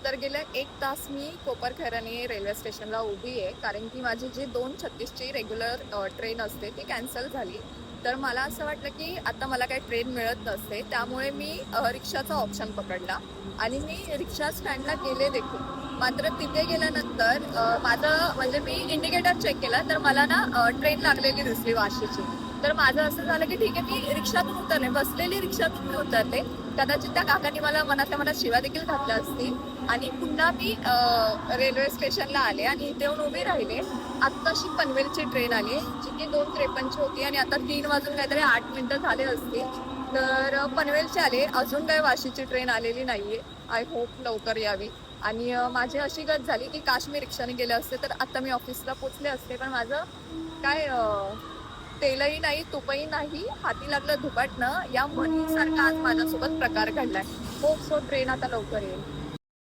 तर गेल्या 1 तास मी कोपरखैरणे रेल्वे स्टेशनला उभी आहे, कारण की माझी जी 2:36ची रेग्युलर ट्रेन असते ती कॅन्सल झाली. तर मला असं वाटलं की आता मला काही ट्रेन मिळत नसते, त्यामुळे मी रिक्षाचा ऑप्शन पकडला आणि मी रिक्षा स्टँडला गेले देखील. मात्र तिथे गेल्यानंतर माझं म्हणजे मी इंडिकेटर चेक केला तर मला ना ट्रेन लागलेली दिसली वाशीची. तर माझं असं झालं की ठीक आहे, मी रिक्षातून उतरले, बसलेली रिक्षातून मी उतरले. कदाचित त्या काकांनी मला मनातल्या मनात शिव्या देखील घातल्या असतील आणि पुन्हा मी रेल्वे स्टेशनला आले आणि इथे येऊन उभी राहिले. आत्ताशी पनवेलची ट्रेन आली जी की 2:53ची होती आणि आता 3 वाजून काहीतरी 8 मिनिटं झाले असतील. तर पनवेलचे आले, अजून काही वाशीची ट्रेन आलेली नाहीये. आय होप लवकर यावी. आणि माझी अशी गत झाली की काश मी रिक्षाने गेले असते तर आता मी ऑफिसला पोचले असते, पण माझं काय तेलही नाही तुपही नाही, हाती लागलं धुपाटणं, या म्हणीसारखा आज माझ्यासोबत प्रकार घडलाय. होप सो ट्रेन आता लवकर येईल.